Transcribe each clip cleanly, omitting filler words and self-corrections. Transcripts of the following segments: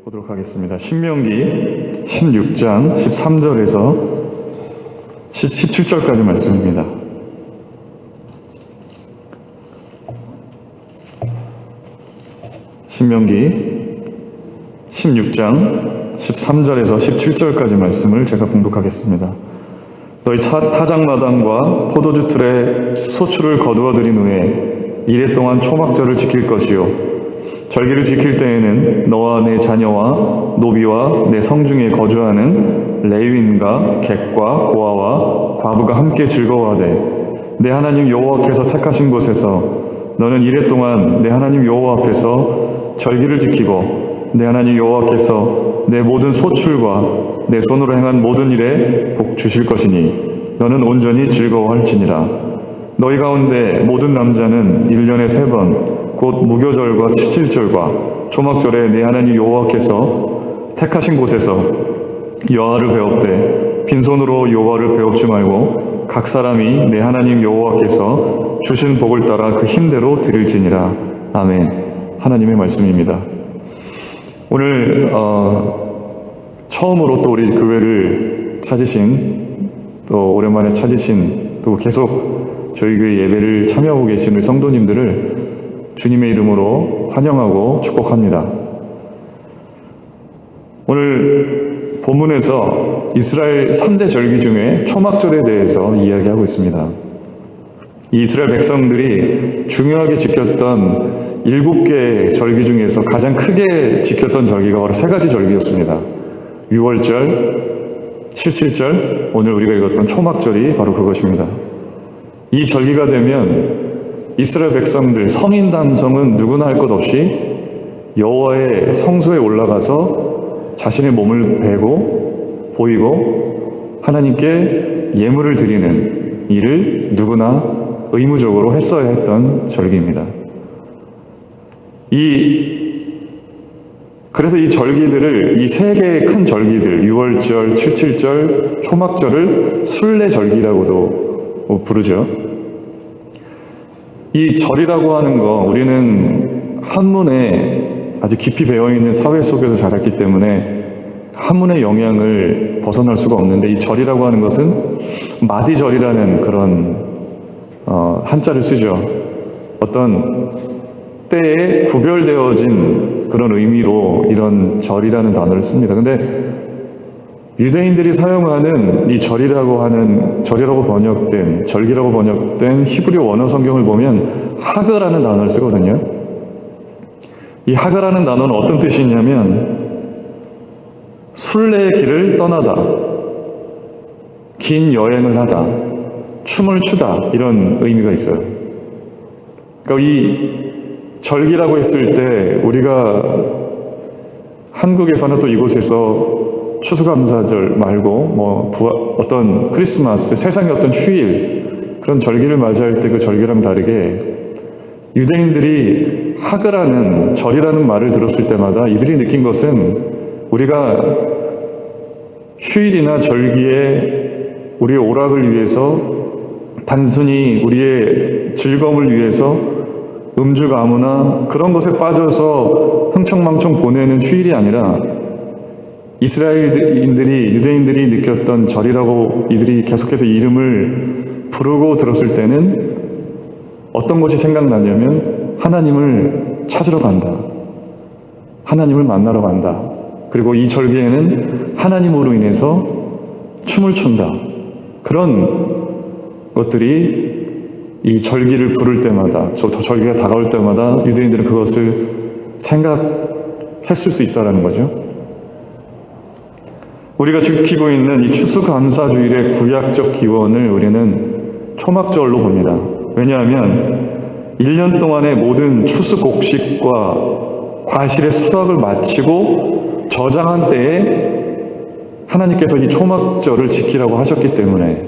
보도록 하겠습니다. 신명기 16장 13절에서 17절까지 말씀입니다. 신명기 16장 13절에서 17절까지 말씀을 제가 봉독하겠습니다. 너희 타작마당과 포도주 틀에 소출을 거두어 들인 후에 이레 동안 초막절을 지킬 것이요 절기를 지킬 때에는 너와 내 자녀와 노비와 내 성중에 거주하는 레위인과 객과 고아와 과부가 함께 즐거워하되 내 하나님 여호와께서 택하신 곳에서 너는 이레 동안 내 하나님 여호와 앞에서 절기를 지키고 내 하나님 여호와께서 내 모든 소출과 내 손으로 행한 모든 일에 복 주실 것이니 너는 온전히 즐거워할지니라. 너희 가운데 모든 남자는 1년에 3번 곧 무교절과 칠칠절과 초막절에 내 하나님 여호와께서 택하신 곳에서 여호와를 배웁되 빈손으로 여호와를 배웁지 말고 각 사람이 내 하나님 여호와께서 주신 복을 따라 그 힘대로 드릴지니라. 아멘. 하나님의 말씀입니다. 오늘 처음으로 또 우리 교회를 찾으신, 또 오랜만에 찾으신, 또 계속 저희 교회 예배를 참여하고 계신 우리 성도님들을 주님의 이름으로 환영하고 축복합니다. 오늘 본문에서 이스라엘 3대 절기 중에 초막절에 대해서 이야기하고 있습니다. 이 이스라엘 백성들이 중요하게 지켰던 7개의 절기 중에서 가장 크게 지켰던 절기가 바로 3가지 절기였습니다. 6월절, 칠칠절, 오늘 우리가 읽었던 초막절이 바로 그것입니다. 이 절기가 되면 이스라엘 백성들, 성인 남성은 누구나 할 것 없이 여호와의 성소에 올라가서 자신의 몸을 베고 보이고 하나님께 예물을 드리는 일을 누구나 의무적으로 했어야 했던 절기입니다. 그래서 이 절기들을, 이 3개의 큰 절기들, 6월절, 칠칠절, 초막절을 순례절기라고도 부르죠. 이 절이라고 하는 거, 우리는 한문에 아주 깊이 배어있는 사회 속에서 자랐기 때문에 한문의 영향을 벗어날 수가 없는데, 이 절이라고 하는 것은 마디절이라는 그런 한자를 쓰죠. 어떤 때에 구별되어진 그런 의미로 이런 절이라는 단어를 씁니다. 근데 유대인들이 사용하는 이 절이라고 번역된, 절기라고 번역된 히브리 원어 성경을 보면 하그라는 단어를 쓰거든요. 이 하그라는 단어는 어떤 뜻이 있냐면 순례의 길을 떠나다, 긴 여행을 하다, 춤을 추다, 이런 의미가 있어요. 그러니까 이 절기라고 했을 때 우리가 한국에서는 또 이곳에서 추수감사절 말고 어떤 크리스마스, 세상의 어떤 휴일, 그런 절기를 맞이할 때 그 절기랑 다르게 유대인들이 하그라는, 절이라는 말을 들었을 때마다 이들이 느낀 것은 우리가 휴일이나 절기에 우리의 오락을 위해서, 단순히 우리의 즐거움을 위해서 음주 가무나 그런 것에 빠져서 흥청망청 보내는 휴일이 아니라 이스라엘인들이, 유대인들이 느꼈던 절이라고 이들이 계속해서 이름을 부르고 들었을 때는 어떤 것이 생각나냐면 하나님을 찾으러 간다, 하나님을 만나러 간다, 그리고 이 절기에는 하나님으로 인해서 춤을 춘다, 그런 것들이 이 절기를 부를 때마다, 절기가 다가올 때마다 유대인들은 그것을 생각했을 수 있다는 거죠. 우리가 지키고 있는 이 추수감사주일의 구약적 기원을 우리는 초막절로 봅니다. 왜냐하면 1년 동안의 모든 추수곡식과 과실의 수확을 마치고 저장한 때에 하나님께서 이 초막절을 지키라고 하셨기 때문에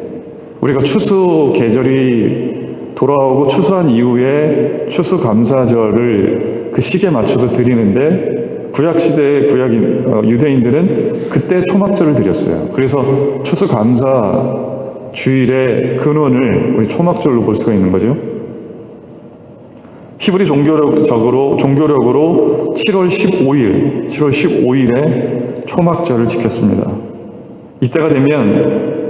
우리가 추수 계절이 돌아오고 추수한 이후에 추수감사절을 그 시기에 맞춰서 드리는데, 구약시대의 유대인들은 그때 초막절을 드렸어요. 그래서 추수감사 주일의 근원을 우리 초막절로 볼 수가 있는 거죠. 히브리 종교력으로 7월 15일에 초막절을 지켰습니다. 이때가 되면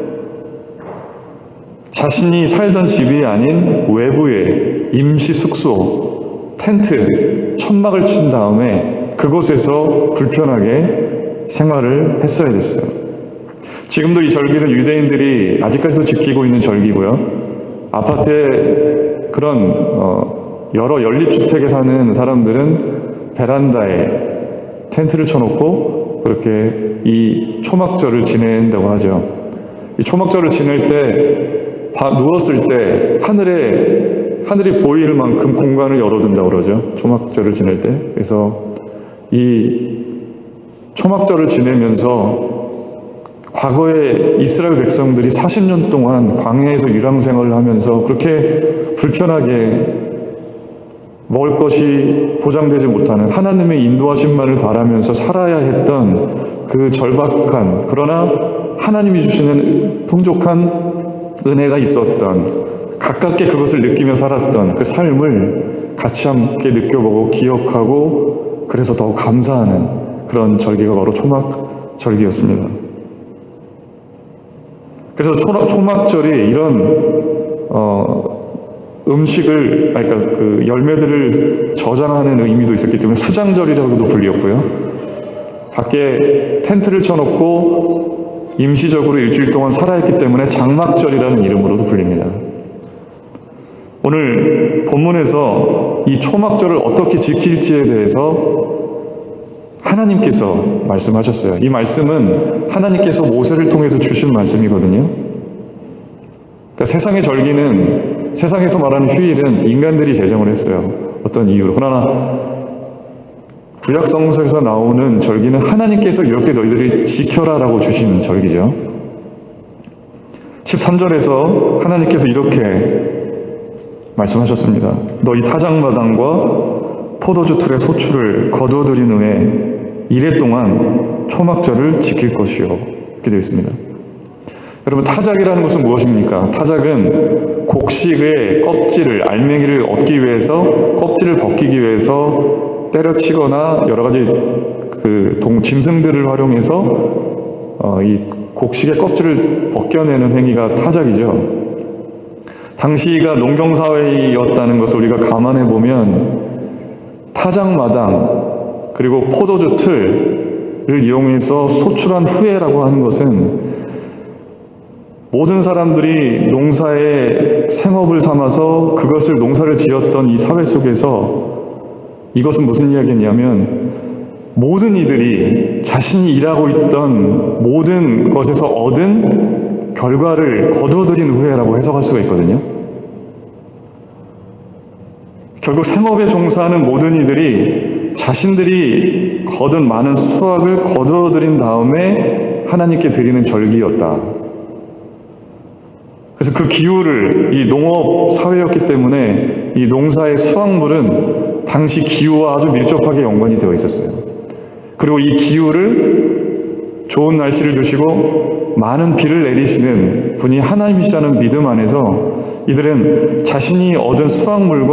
자신이 살던 집이 아닌 외부의 임시 숙소, 텐트, 천막을 친 다음에 그곳에서 불편하게 생활을 했어야 됐어요. 지금도 이 절기는 유대인들이 아직까지도 지키고 있는 절기고요. 아파트에 그런 여러 연립주택에 사는 사람들은 베란다에 텐트를 쳐놓고 그렇게 이 초막절을 지낸다고 하죠. 이 초막절을 지낼 때 누웠을 때 하늘이 보일 만큼 공간을 열어둔다고 그러죠. 초막절을 지낼 때. 그래서 이 초막절을 지내면서 과거에 이스라엘 백성들이 40년 동안 광야에서 유랑생활을 하면서 그렇게 불편하게 먹을 것이 보장되지 못하는 하나님의 인도하심만을 바라면서 살아야 했던 그 절박한, 그러나 하나님이 주시는 풍족한 은혜가 있었던, 가깝게 그것을 느끼며 살았던 그 삶을 같이 함께 느껴보고 기억하고 그래서 더욱 감사하는 그런 절기가 바로 초막절기였습니다. 그래서 초막절이 이런 음식을, 그러니까 그 열매들을 저장하는 의미도 있었기 때문에 수장절이라고도 불렸고요. 밖에 텐트를 쳐놓고 임시적으로 일주일 동안 살아있기 때문에 장막절이라는 이름으로도 불립니다. 오늘 본문에서 이 초막절을 어떻게 지킬지에 대해서 하나님께서 말씀하셨어요. 이 말씀은 하나님께서 모세를 통해서 주신 말씀이거든요. 그러니까 세상의 절기는, 세상에서 말하는 휴일은 인간들이 제정을 했어요. 어떤 이유로. 그러나 구약 성서에서 나오는 절기는 하나님께서 이렇게 너희들이 지켜라라고 주신 절기죠. 13절에서 하나님께서 이렇게 말씀하셨습니다. 너희 타작마당과 포도주 틀의 소출을 거두어들인 후에 이래 동안 초막절을 지킬 것이요. 이렇게 되어 있습니다. 여러분, 타작이라는 것은 무엇입니까? 타작은 곡식의 껍질을, 알맹이를 얻기 위해서, 껍질을 벗기기 위해서 때려치거나 여러 가지 짐승들을 활용해서 이 곡식의 껍질을 벗겨내는 행위가 타작이죠. 당시가 농경사회였다는 것을 우리가 감안해 보면 타작마당 그리고 포도주 틀을 이용해서 소출한 후에라고 하는 것은 모든 사람들이 농사의 생업을 삼아서 그것을 농사를 지었던 이 사회 속에서 이것은 무슨 이야기냐면 모든 이들이 자신이 일하고 있던 모든 것에서 얻은 결과를 거두어들인 후에라고 해석할 수가 있거든요. 결국 생업에 종사하는 모든 이들이 자신들이 거둔 많은 수확을 거두어들인 다음에 하나님께 드리는 절기였다. 그래서 그 기후를, 이 농업 사회였기 때문에 이 농사의 수확물은 당시 기후와 아주 밀접하게 연관이 되어 있었어요. 그리고 이 기후를, 좋은 날씨를 주시고 많은 비를 내리시는 분이 하나님이시라는 믿음 안에서 이들은 자신이 얻은 수확물을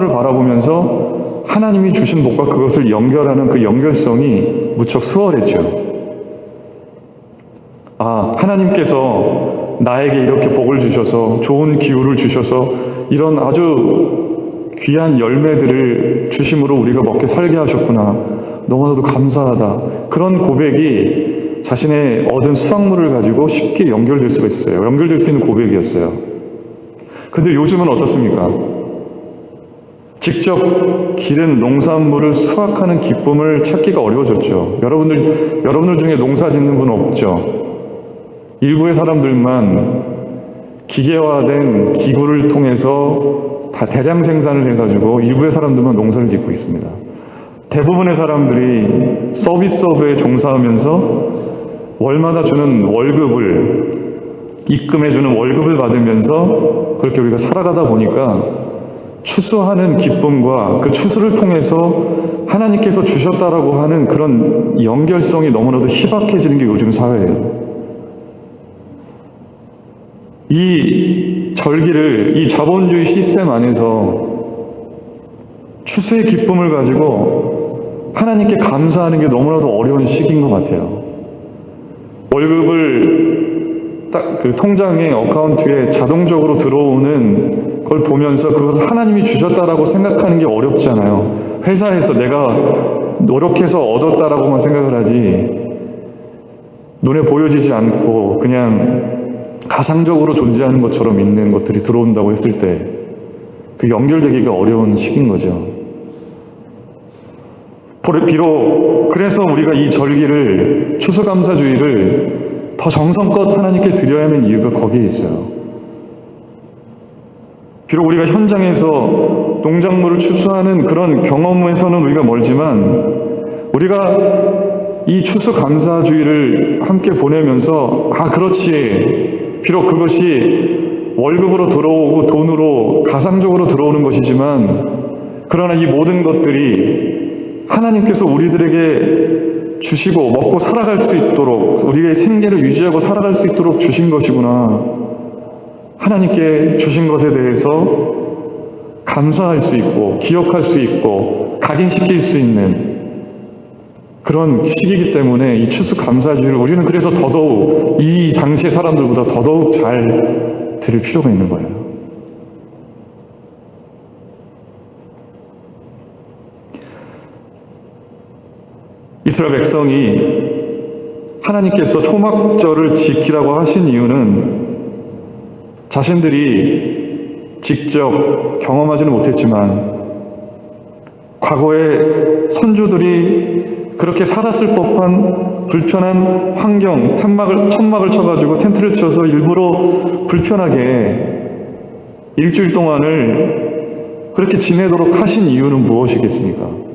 바라보면서 하나님이 주신 복과 그것을 연결하는 그 연결성이 무척 수월했죠. 아, 하나님께서 나에게 이렇게 복을 주셔서 좋은 기후를 주셔서 이런 아주 귀한 열매들을 주심으로 우리가 먹게 살게 하셨구나. 너무나도 감사하다. 그런 고백이 자신의 얻은 수확물을 가지고 쉽게 연결될 수가 있었어요. 연결될 수 있는 고백이었어요. 근데 요즘은 어떻습니까? 직접 기른 농산물을 수확하는 기쁨을 찾기가 어려워졌죠. 여러분들 중에 농사 짓는 분 없죠? 일부의 사람들만 기계화된 기구를 통해서 다 대량 생산을 해가지고 일부의 사람들만 농사를 짓고 있습니다. 대부분의 사람들이 서비스업에 종사하면서 월마다 주는 월급을, 입금해주는 월급을 받으면서 그렇게 우리가 살아가다 보니까 추수하는 기쁨과 그 추수를 통해서 하나님께서 주셨다라고 하는 그런 연결성이 너무나도 희박해지는 게 요즘 사회예요. 이 절기를, 이 자본주의 시스템 안에서 추수의 기쁨을 가지고 하나님께 감사하는 게 너무나도 어려운 시기인 것 같아요. 월급을 딱 그 통장에 어카운트에 자동적으로 들어오는 걸 보면서 그것을 하나님이 주셨다라고 생각하는 게 어렵잖아요. 회사에서 내가 노력해서 얻었다라고만 생각을 하지 눈에 보여지지 않고 그냥 가상적으로 존재하는 것처럼 있는 것들이 들어온다고 했을 때 그 연결되기가 어려운 시기인 거죠. 비록 그래서 우리가 이 절기를 추수감사주의를 더 정성껏 하나님께 드려야 하는 이유가 거기에 있어요. 비록 우리가 현장에서 농작물을 추수하는 그런 경험에서는 우리가 멀지만 우리가 이 추수감사주의를 함께 보내면서 그렇지, 비록 그것이 월급으로 들어오고 돈으로 가상적으로 들어오는 것이지만 그러나 이 모든 것들이 하나님께서 우리들에게 주시고 먹고 살아갈 수 있도록 우리의 생계를 유지하고 살아갈 수 있도록 주신 것이구나. 하나님께 주신 것에 대해서 감사할 수 있고 기억할 수 있고 각인시킬 수 있는 그런 시기이기 때문에 이 추수감사주의를 우리는 그래서 더더욱 이 당시의 사람들보다 더더욱 잘 들을 필요가 있는 거예요. 이스라엘 백성이 하나님께서 초막절을 지키라고 하신 이유는 자신들이 직접 경험하지는 못했지만 과거의 선조들이 그렇게 살았을 법한 불편한 환경, 천막을 쳐가지고 텐트를 쳐서 일부러 불편하게 일주일 동안을 그렇게 지내도록 하신 이유는 무엇이겠습니까?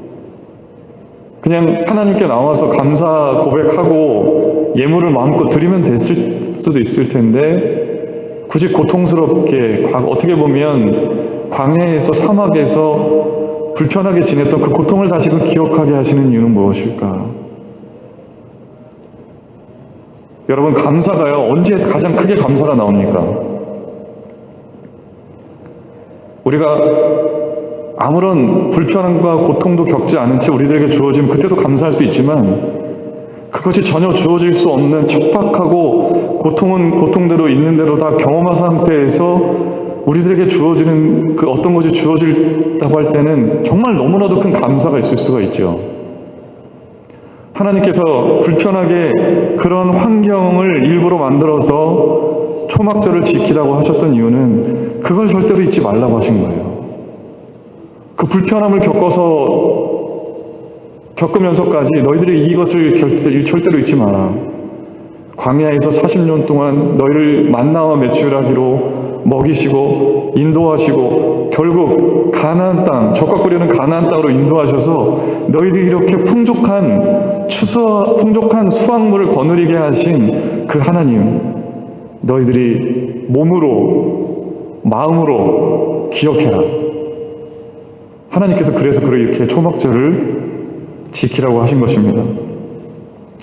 그냥 하나님께 나와서 감사 고백하고 예물을 마음껏 드리면 됐을 수도 있을 텐데 굳이 고통스럽게 어떻게 보면 광야에서 사막에서 불편하게 지냈던 그 고통을 다시금 기억하게 하시는 이유는 무엇일까? 여러분, 감사가요, 언제 가장 크게 감사가 나옵니까? 우리가 아무런 불편함과 고통도 겪지 않은 채 우리들에게 주어지면 그때도 감사할 수 있지만 그것이 전혀 주어질 수 없는 척박하고 고통은 고통대로 있는 대로 다 경험한 상태에서 우리들에게 주어지는 그 어떤 것이 주어진다고 할 때는 정말 너무나도 큰 감사가 있을 수가 있죠. 하나님께서 불편하게 그런 환경을 일부러 만들어서 초막절을 지키라고 하셨던 이유는 그걸 절대로 잊지 말라고 하신 거예요. 그 불편함을 겪으면서까지 너희들이 이것을 절대로 잊지 마라. 광야에서 40년 동안 너희를 만나와 매출하기로 먹이시고 인도하시고 결국 가나안 땅, 젖과 꿀이는 가나안 땅으로 인도하셔서 너희들이 이렇게 풍족한 수확물을 거느리게 하신 그 하나님, 너희들이 몸으로 마음으로 기억해라. 하나님께서 그래서 이렇게 초막절을 지키라고 하신 것입니다.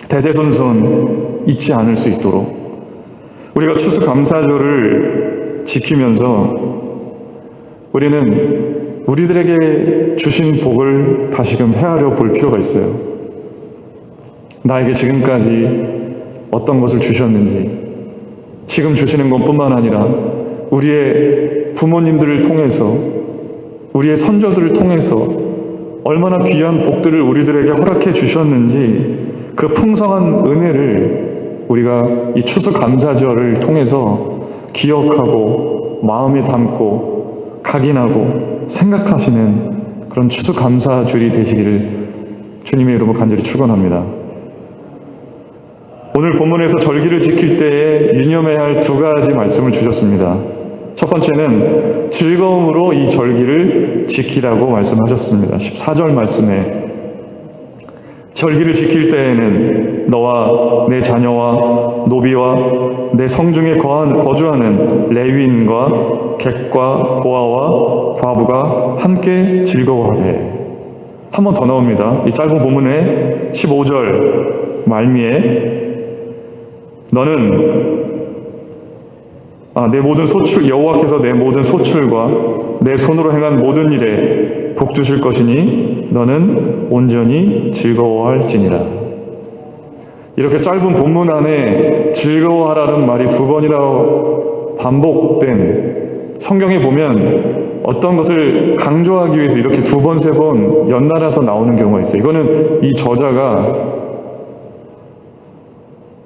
대대손손 잊지 않을 수 있도록 우리가 추수감사절을 지키면서 우리는 우리들에게 주신 복을 다시금 헤아려 볼 필요가 있어요. 나에게 지금까지 어떤 것을 주셨는지, 지금 주시는 것뿐만 아니라 우리의 부모님들을 통해서, 우리의 선조들을 통해서 얼마나 귀한 복들을 우리들에게 허락해 주셨는지 그 풍성한 은혜를 우리가 이 추수감사절을 통해서 기억하고 마음에 담고 각인하고 생각하시는 그런 추수감사주일이 되시기를 주님의 이름으로 간절히 축원합니다. 오늘 본문에서 절기를 지킬 때에 유념해야 할 두 가지 말씀을 주셨습니다. 첫 번째는 즐거움으로 이 절기를 지키라고 말씀하셨습니다. 14절 말씀에 절기를 지킬 때에는 너와 내 자녀와 노비와 내 성중에 거주하는 레위인과 객과 고아와 과부가 함께 즐거워하되. 한 번 더 나옵니다. 이 짧은 본문의 15절 말미에 너는 내 모든 소출, 여호와께서 내 모든 소출과 내 손으로 행한 모든 일에 복 주실 것이니 너는 온전히 즐거워할지니라. 이렇게 짧은 본문 안에 즐거워하라는 말이 2번이나 반복된, 성경에 보면 어떤 것을 강조하기 위해서 이렇게 2번, 3번 연달아서 나오는 경우가 있어요. 이거는 이 저자가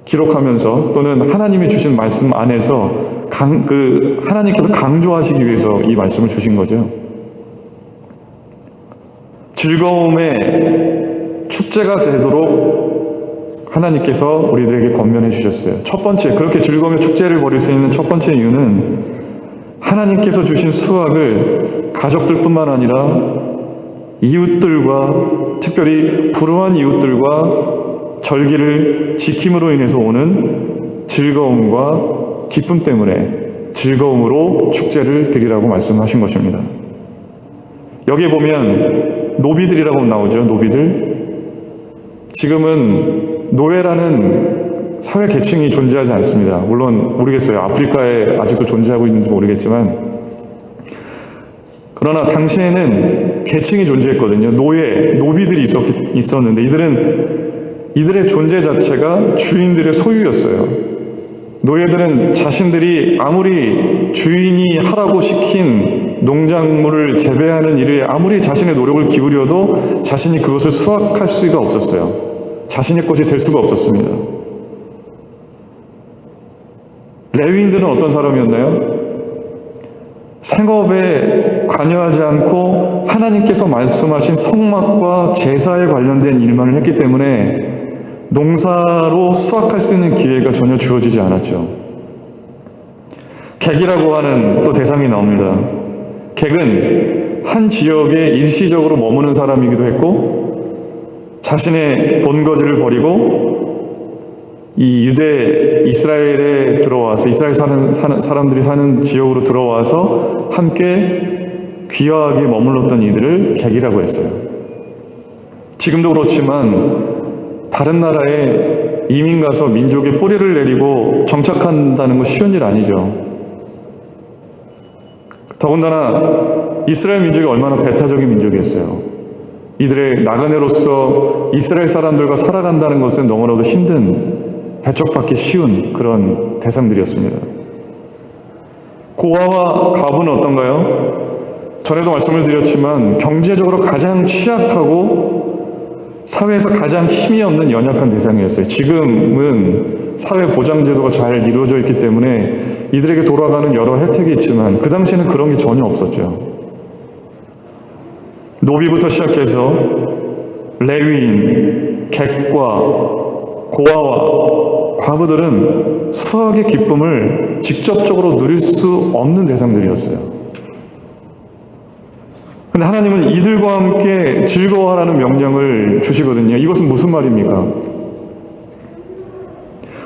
기록하면서 또는 하나님이 주신 말씀 안에서 하나님께서 강조하시기 위해서 이 말씀을 주신 거죠. 즐거움의 축제가 되도록 하나님께서 우리들에게 권면해 주셨어요. 첫 번째, 그렇게 즐거움의 축제를 벌일 수 있는 첫 번째 이유는 하나님께서 주신 수확을 가족들뿐만 아니라 이웃들과, 특별히 불우한 이웃들과 절기를 지킴으로 인해서 오는 즐거움과 기쁨 때문에 즐거움으로 축제를 드리라고 말씀하신 것입니다. 여기에 보면 노비들이라고 나오죠. 노비들. 지금은 노예라는 사회 계층이 존재하지 않습니다. 물론 모르겠어요. 아프리카에 아직도 존재하고 있는지 모르겠지만, 그러나 당시에는 계층이 존재했거든요. 노비들이 있었는데 이들의 존재 자체가 주인들의 소유였어요. 노예들은 자신들이 아무리 주인이 하라고 시킨 농작물을 재배하는 일에 아무리 자신의 노력을 기울여도 자신이 그것을 수확할 수가 없었어요. 자신의 것이 될 수가 없었습니다. 레위인들은 어떤 사람이었나요? 생업에 관여하지 않고 하나님께서 말씀하신 성막과 제사에 관련된 일만을 했기 때문에 농사로 수확할 수 있는 기회가 전혀 주어지지 않았죠. 객이라고 하는 또 대상이 나옵니다. 객은 한 지역에 일시적으로 머무는 사람이기도 했고, 자신의 본거지를 버리고 이 이스라엘에 들어와서, 이스라엘 사람들이 사는 지역으로 들어와서 함께 귀화하게 머물렀던 이들을 객이라고 했어요. 지금도 그렇지만 다른 나라에 이민 가서 민족의 뿌리를 내리고 정착한다는 건 쉬운 일 아니죠. 더군다나 이스라엘 민족이 얼마나 배타적인 민족이었어요. 이들의 나그네로서 이스라엘 사람들과 살아간다는 것은 너무나도 힘든, 배척받기 쉬운 그런 대상들이었습니다. 고아와 과부는 어떤가요? 전에도 말씀을 드렸지만 경제적으로 가장 취약하고 사회에서 가장 힘이 없는 연약한 대상이었어요. 지금은 사회 보장제도가 잘 이루어져 있기 때문에 이들에게 돌아가는 여러 혜택이 있지만 그 당시에는 그런 게 전혀 없었죠. 노비부터 시작해서 레위인, 객과 고아와 과부들은 수확의 기쁨을 직접적으로 누릴 수 없는 대상들이었어요. 근데 하나님은 이들과 함께 즐거워하라는 명령을 주시거든요. 이것은 무슨 말입니까?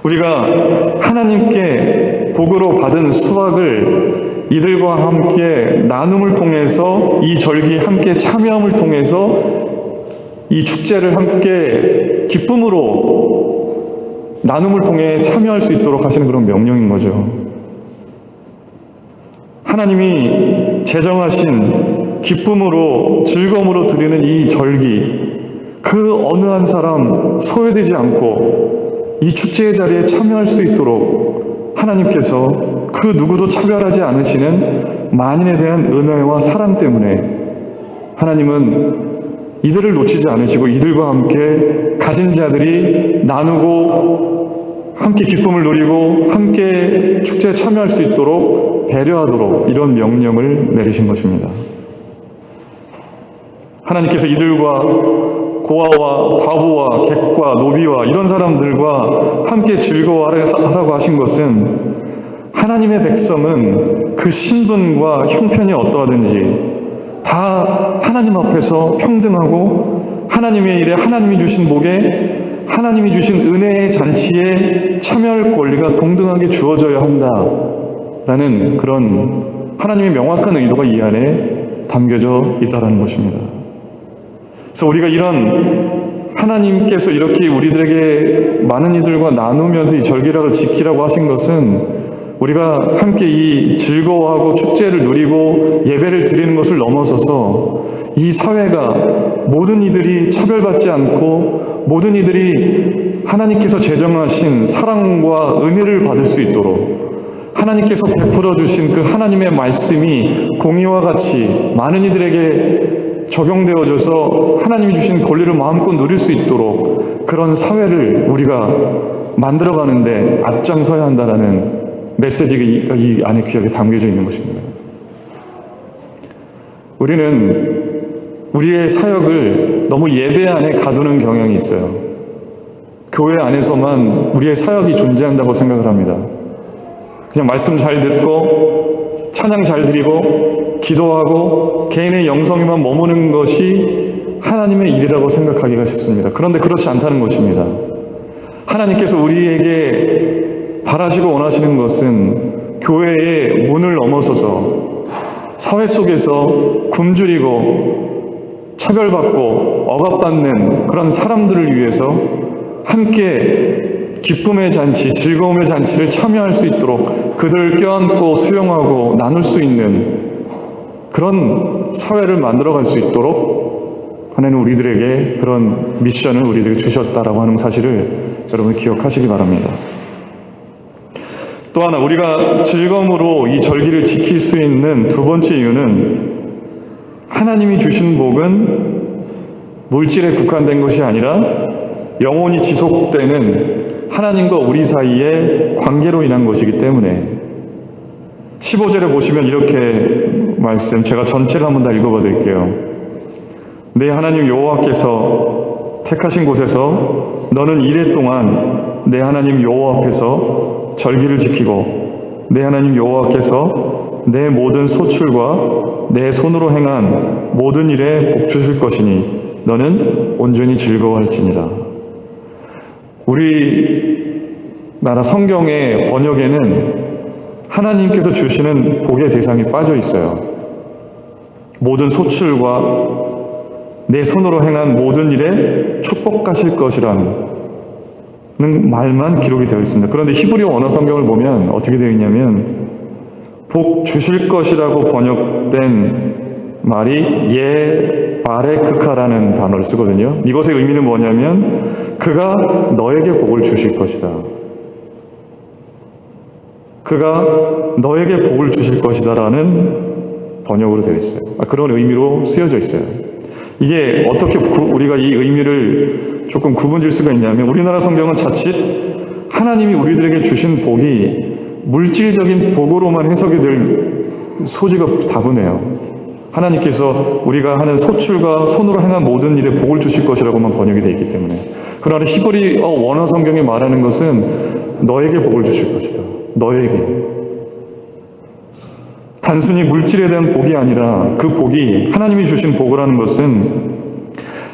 우리가 하나님께 복으로 받은 수확을 이들과 함께 나눔을 통해서, 이 절기에 함께 참여함을 통해서 이 축제를 함께 기쁨으로 나눔을 통해 참여할 수 있도록 하시는 그런 명령인 거죠. 하나님이 제정하신 기쁨으로, 즐거움으로 드리는 이 절기, 그 어느 한 사람 소외되지 않고 이 축제의 자리에 참여할 수 있도록 하나님께서 그 누구도 차별하지 않으시는 만인에 대한 은혜와 사랑 때문에 하나님은 이들을 놓치지 않으시고 이들과 함께 가진 자들이 나누고 함께 기쁨을 누리고 함께 축제에 참여할 수 있도록 배려하도록 이런 명령을 내리신 것입니다. 하나님께서 이들과 고아와 과부와 객과 노비와 이런 사람들과 함께 즐거워하라고 하신 것은 하나님의 백성은 그 신분과 형편이 어떠하든지 다 하나님 앞에서 평등하고 하나님의 일에, 하나님이 주신 복에, 하나님이 주신 은혜의 잔치에 참여할 권리가 동등하게 주어져야 한다라는 그런 하나님의 명확한 의도가 이 안에 담겨져 있다는 것입니다. 그래서 우리가 이런 하나님께서 이렇게 우리들에게 많은 이들과 나누면서 이 절기락을 지키라고 하신 것은 우리가 함께 이 즐거워하고 축제를 누리고 예배를 드리는 것을 넘어서서 이 사회가 모든 이들이 차별받지 않고 모든 이들이 하나님께서 제정하신 사랑과 은혜를 받을 수 있도록 하나님께서 베풀어 주신 그 하나님의 말씀이 공의와 같이 많은 이들에게 적용되어져서 하나님이 주신 권리를 마음껏 누릴 수 있도록 그런 사회를 우리가 만들어가는데 앞장서야 한다라는 메시지가 이 안에 귀하게 담겨져 있는 것입니다. 우리는 우리의 사역을 너무 예배 안에 가두는 경향이 있어요. 교회 안에서만 우리의 사역이 존재한다고 생각을 합니다. 그냥 말씀 잘 듣고 찬양 잘 드리고 기도하고 개인의 영성에만 머무는 것이 하나님의 일이라고 생각하기가 쉽습니다. 그런데 그렇지 않다는 것입니다. 하나님께서 우리에게 바라시고 원하시는 것은 교회의 문을 넘어서서 사회 속에서 굶주리고 차별받고 억압받는 그런 사람들을 위해서 함께 기쁨의 잔치, 즐거움의 잔치를 참여할 수 있도록 그들을 껴안고 수용하고 나눌 수 있는 그런 사회를 만들어갈 수 있도록 하나님은 우리들에게 그런 미션을 우리들에게 주셨다라고 하는 사실을 여러분 기억하시기 바랍니다. 또 하나 우리가 즐거움으로 이 절기를 지킬 수 있는 두 번째 이유는 하나님이 주신 복은 물질에 국한된 것이 아니라 영원히 지속되는 하나님과 우리 사이의 관계로 인한 것이기 때문에 15절에 보시면 이렇게 말씀 제가 전체를 한번 다 읽어봐 드릴게요. 내 하나님 여호와께서 택하신 곳에서 너는 이레 동안 내 하나님 여호와 앞에서 절기를 지키고 내 하나님 여호와께서 내 모든 소출과 내 손으로 행한 모든 일에 복 주실 것이니 너는 온전히 즐거워할지니라. 우리나라 성경의 번역에는 하나님께서 주시는 복의 대상이 빠져 있어요. 모든 소출과 내 손으로 행한 모든 일에 축복하실 것이라는 말만 기록이 되어 있습니다. 그런데 히브리어 원어 성경을 보면 어떻게 되어 있냐면 복 주실 것이라고 번역된 말이 예 바레크카라는 단어를 쓰거든요. 이것의 의미는 뭐냐면 그가 너에게 복을 주실 것이다. 그가 너에게 복을 주실 것이다 라는 번역으로 되어 있어요. 그런 의미로 쓰여져 있어요. 이게 어떻게 우리가 이 의미를 조금 구분질 수가 있냐면 우리나라 성경은 자칫 하나님이 우리들에게 주신 복이 물질적인 복으로만 해석이 될 소지가 다분해요. 하나님께서 우리가 하는 소출과 손으로 행한 모든 일에 복을 주실 것이라고만 번역이 되어 있기 때문에. 그러나 히브리어 원어 성경이 말하는 것은 너에게 복을 주실 것이다. 너에게. 단순히 물질에 대한 복이 아니라 그 복이 하나님이 주신 복이라는 것은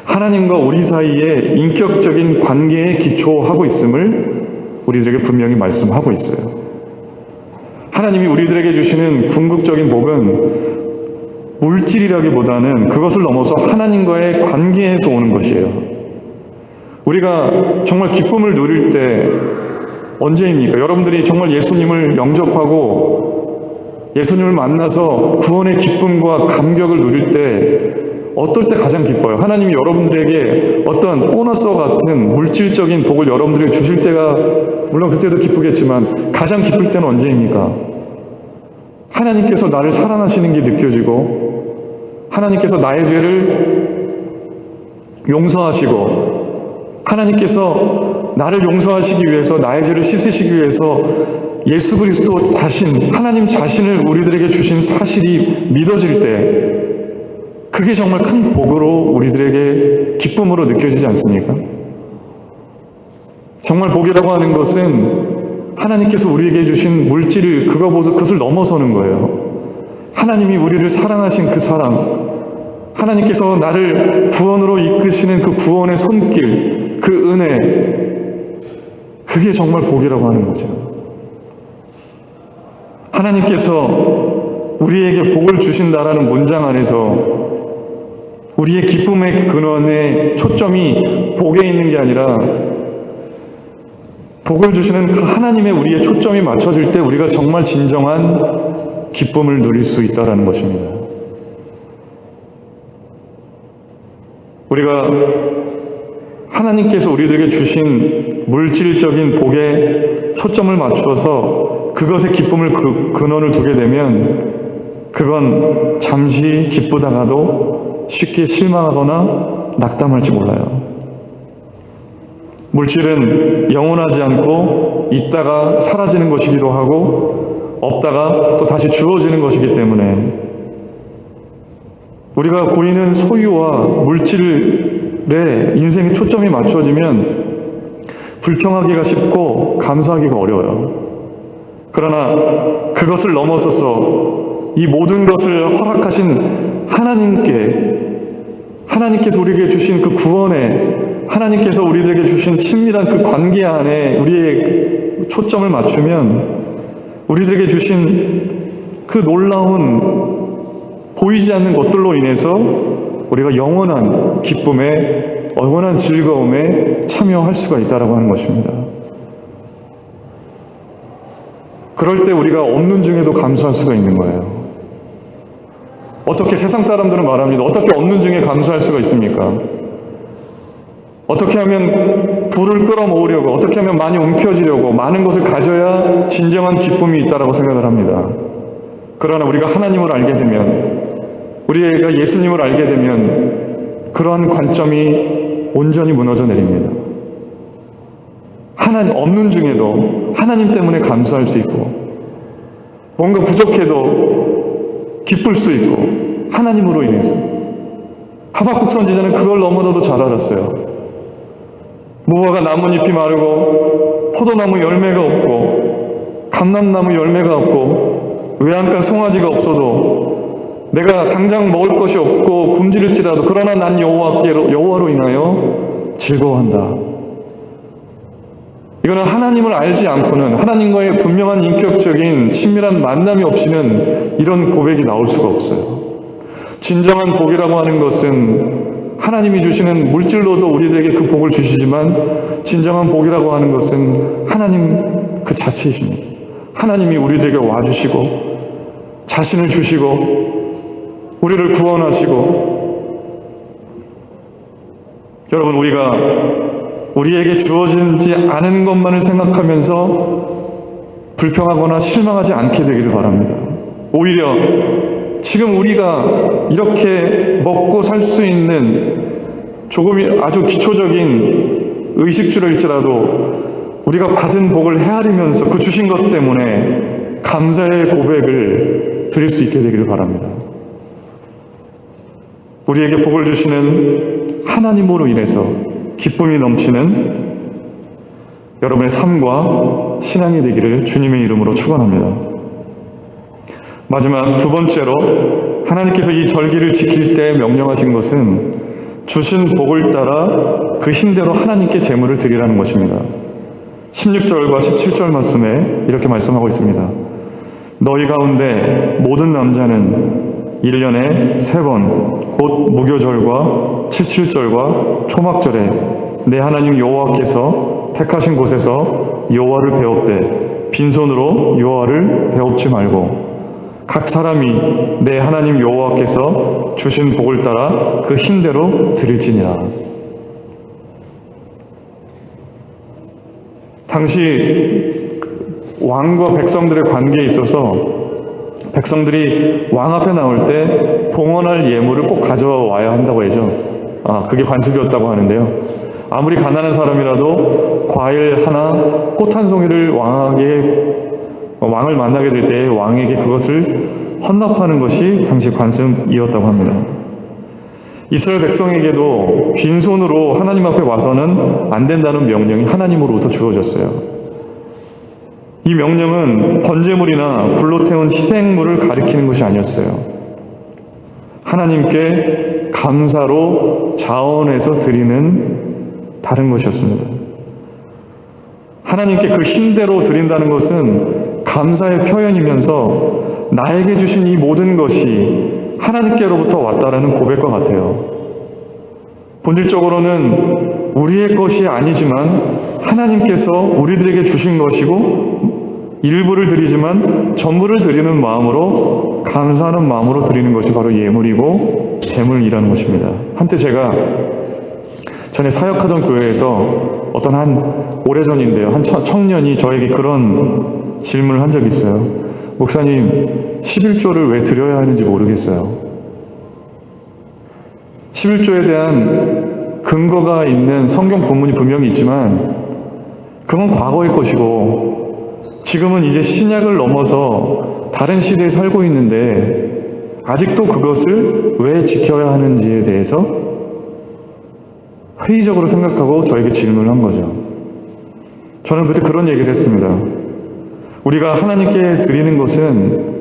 하나님과 우리 사이에 인격적인 관계에 기초하고 있음을 우리들에게 분명히 말씀하고 있어요. 하나님이 우리들에게 주시는 궁극적인 복은 물질이라기보다는 그것을 넘어서 하나님과의 관계에서 오는 것이에요. 우리가 정말 기쁨을 누릴 때 언제입니까? 여러분들이 정말 예수님을 영접하고 예수님을 만나서 구원의 기쁨과 감격을 누릴 때 어떨 때 가장 기뻐요? 하나님이 여러분들에게 어떤 보너스와 같은 물질적인 복을 여러분들에게 주실 때가 물론 그때도 기쁘겠지만 가장 기쁠 때는 언제입니까? 하나님께서 나를 사랑하시는 게 느껴지고 하나님께서 나의 죄를 용서하시고 하나님께서 나를 용서하시기 위해서 나의 죄를 씻으시기 위해서 예수 그리스도 자신, 하나님 자신을 우리들에게 주신 사실이 믿어질 때 그게 정말 큰 복으로 우리들에게 기쁨으로 느껴지지 않습니까? 정말 복이라고 하는 것은 하나님께서 우리에게 주신 물질을 그것을 넘어서는 거예요. 하나님이 우리를 사랑하신 그 사랑, 하나님께서 나를 구원으로 이끄시는 그 구원의 손길, 그 은혜, 그게 정말 복이라고 하는 거죠. 하나님께서 우리에게 복을 주신다라는 문장 안에서 우리의 기쁨의 근원의 초점이 복에 있는 게 아니라 복을 주시는 그 하나님의 우리의 초점이 맞춰질 때 우리가 정말 진정한 기쁨을 누릴 수 있다는 것입니다. 우리가 하나님께서 우리들에게 주신 물질적인 복에 초점을 맞추어서 그것에 기쁨을 근원을 두게 되면 그건 잠시 기쁘다가도 쉽게 실망하거나 낙담할지 몰라요. 물질은 영원하지 않고 있다가 사라지는 것이기도 하고 없다가 또 다시 주어지는 것이기 때문에 우리가 보이는 소유와 물질에 인생의 초점이 맞춰지면 불평하기가 쉽고 감사하기가 어려워요. 그러나 그것을 넘어서서 이 모든 것을 허락하신 하나님께서 우리에게 주신 그 구원에 하나님께서 우리들에게 주신 친밀한 그 관계 안에 우리의 초점을 맞추면 우리들에게 주신 그 놀라운 보이지 않는 것들로 인해서 우리가 영원한 기쁨에, 영원한 즐거움에 참여할 수가 있다라고 하는 것입니다. 그럴 때 우리가 없는 중에도 감사할 수가 있는 거예요. 어떻게 세상 사람들은 말합니다. 어떻게 없는 중에 감사할 수가 있습니까? 어떻게 하면 부를 끌어모으려고, 어떻게 하면 많이 움켜쥐려고 많은 것을 가져야 진정한 기쁨이 있다라고 생각을 합니다. 그러나 우리가 하나님을 알게 되면, 우리가 예수님을 알게 되면 그러한 관점이 온전히 무너져 내립니다. 하나님 없는 중에도 하나님 때문에 감사할 수 있고, 뭔가 부족해도 기쁠 수 있고, 하나님으로 인해서. 하박국 선지자는 그걸 너무나도 잘 알았어요. 무화과 나뭇잎이 마르고 포도나무 열매가 없고 감람나무 열매가 없고 외양간 송아지가 없어도 내가 당장 먹을 것이 없고 굶주릴지라도 그러나 난 여호와로 인하여 즐거워한다. 이거는 하나님을 알지 않고는, 하나님과의 분명한 인격적인 친밀한 만남이 없이는 이런 고백이 나올 수가 없어요. 진정한 복이라고 하는 것은 하나님이 주시는 물질로도 우리들에게 그 복을 주시지만 진정한 복이라고 하는 것은 하나님 그 자체이십니다. 하나님이 우리들에게 와주시고 자신을 주시고 우리를 구원하시고, 여러분, 우리가 우리에게 주어지지 않은 것만을 생각하면서 불평하거나 실망하지 않게 되기를 바랍니다. 오히려 지금 우리가 이렇게 먹고 살 수 있는 조금 아주 기초적인 의식주일지라도 우리가 받은 복을 헤아리면서 그 주신 것 때문에 감사의 고백을 드릴 수 있게 되기를 바랍니다. 우리에게 복을 주시는 하나님으로 인해서 기쁨이 넘치는 여러분의 삶과 신앙이 되기를 주님의 이름으로 축원합니다. 마지막 두 번째로 하나님께서 이 절기를 지킬 때 명령하신 것은 주신 복을 따라 그 힘대로 하나님께 제물을 드리라는 것입니다. 16절과 17절 말씀에 이렇게 말씀하고 있습니다. 너희 가운데 모든 남자는 1년에 3번 곧 무교절과 77절과 초막절에 내 하나님 여호와께서 택하신 곳에서 여호와를 배웁되 빈손으로 여호와를 배웁지 말고 각 사람이 내 하나님 여호와께서 주신 복을 따라 그 힘대로 드릴지니라. 당시 왕과 백성들의 관계에 있어서 백성들이 왕 앞에 나올 때 봉헌할 예물을 꼭 가져와야 한다고 하죠. 그게 관습이었다고 하는데요. 아무리 가난한 사람이라도 과일 하나, 꽃 한 송이를 왕을 만나게 될 때 왕에게 그것을 헌납하는 것이 당시 관습이었다고 합니다. 이스라엘 백성에게도 빈손으로 하나님 앞에 와서는 안 된다는 명령이 하나님으로부터 주어졌어요. 이 명령은 번제물이나 불로 태운 희생물을 가리키는 것이 아니었어요. 하나님께 감사로 자원해서 드리는 다른 것이었습니다. 하나님께 그 힘대로 드린다는 것은 감사의 표현이면서 나에게 주신 이 모든 것이 하나님께로부터 왔다라는 고백과 같아요. 본질적으로는 우리의 것이 아니지만 하나님께서 우리들에게 주신 것이고 일부를 드리지만 전부를 드리는 마음으로, 감사하는 마음으로 드리는 것이 바로 예물이고 제물이라는 것입니다. 한때 제가 전에 사역하던 교회에서 어떤 한 오래전인데요. 한 청년이 저에게 그런 질문을 한 적이 있어요. 목사님, 11조를 왜 드려야 하는지 모르겠어요. 11조에 대한 근거가 있는 성경 본문이 분명히 있지만 그건 과거의 것이고 지금은 이제 신약을 넘어서 다른 시대에 살고 있는데 아직도 그것을 왜 지켜야 하는지에 대해서 회의적으로 생각하고 저에게 질문을 한 거죠. 저는 그때 그런 얘기를 했습니다. 우리가 하나님께 드리는 것은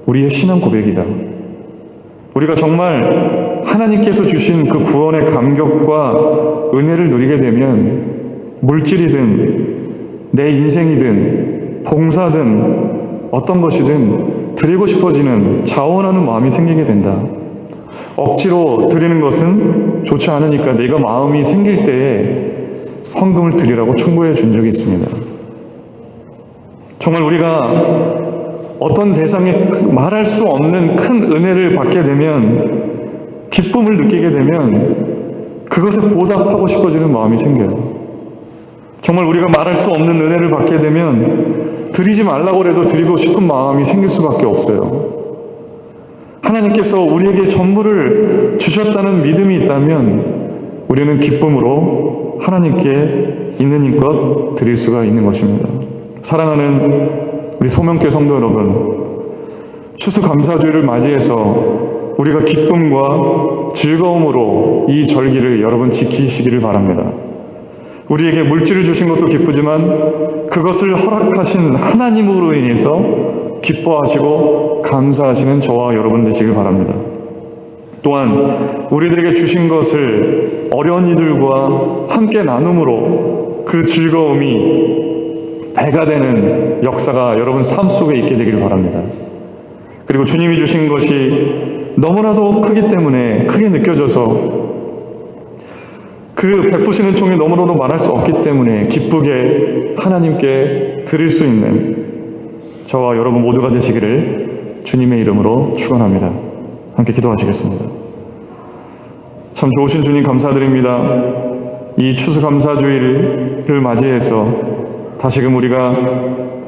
우리의 신앙 고백이다. 우리가 정말 하나님께서 주신 그 구원의 감격과 은혜를 누리게 되면 물질이든 내 인생이든 봉사든 어떤 것이든 드리고 싶어지는 자원하는 마음이 생기게 된다. 억지로 드리는 것은 좋지 않으니까 내가 마음이 생길 때에 헌금을 드리라고 충고해 준 적이 있습니다. 정말 우리가 어떤 대상에 말할 수 없는 큰 은혜를 받게 되면 기쁨을 느끼게 되면 그것에 보답하고 싶어지는 마음이 생겨요. 정말 우리가 말할 수 없는 은혜를 받게 되면 드리지 말라고 해도 드리고 싶은 마음이 생길 수밖에 없어요. 하나님께서 우리에게 전부를 주셨다는 믿음이 있다면 우리는 기쁨으로 하나님께 있는 힘껏 드릴 수가 있는 것입니다. 사랑하는 우리 소명교회 성도 여러분, 추수감사주일을 맞이해서 우리가 기쁨과 즐거움으로 이 절기를 여러분 지키시기를 바랍니다. 우리에게 물질을 주신 것도 기쁘지만 그것을 허락하신 하나님으로 인해서 기뻐하시고 감사하시는 저와 여러분 되시길 바랍니다. 또한 우리들에게 주신 것을 어려운 이들과 함께 나눔으로 그 즐거움이 배가 되는 역사가 여러분 삶 속에 있게 되기를 바랍니다. 그리고 주님이 주신 것이 너무나도 크기 때문에 크게 느껴져서 그 베푸시는 총이 너무나도 말할 수 없기 때문에 기쁘게 하나님께 드릴 수 있는 저와 여러분 모두가 되시기를 주님의 이름으로 축원합니다. 함께 기도하시겠습니다. 참 좋으신 주님 감사드립니다. 이 추수감사주일을 맞이해서 다시금 우리가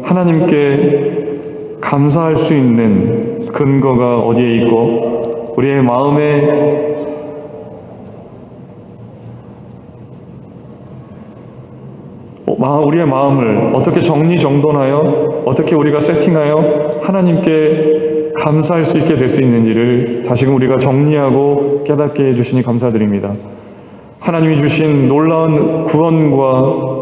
하나님께 감사할 수 있는 근거가 어디에 있고 우리의 마음에 우리의 마음을 어떻게 정리정돈하여 어떻게 우리가 세팅하여 하나님께 감사할 수 있게 될 수 있는지를 다시금 우리가 정리하고 깨닫게 해주시니 감사드립니다. 하나님이 주신 놀라운 구원과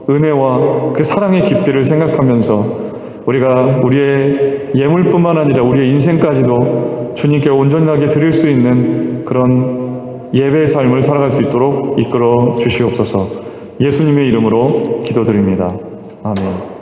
은혜와 그 사랑의 깊이를 생각하면서 우리가 우리의 예물뿐만 아니라 우리의 인생까지도 주님께 온전하게 드릴 수 있는 그런 예배의 삶을 살아갈 수 있도록 이끌어 주시옵소서. 예수님의 이름으로 기도드립니다. 아멘.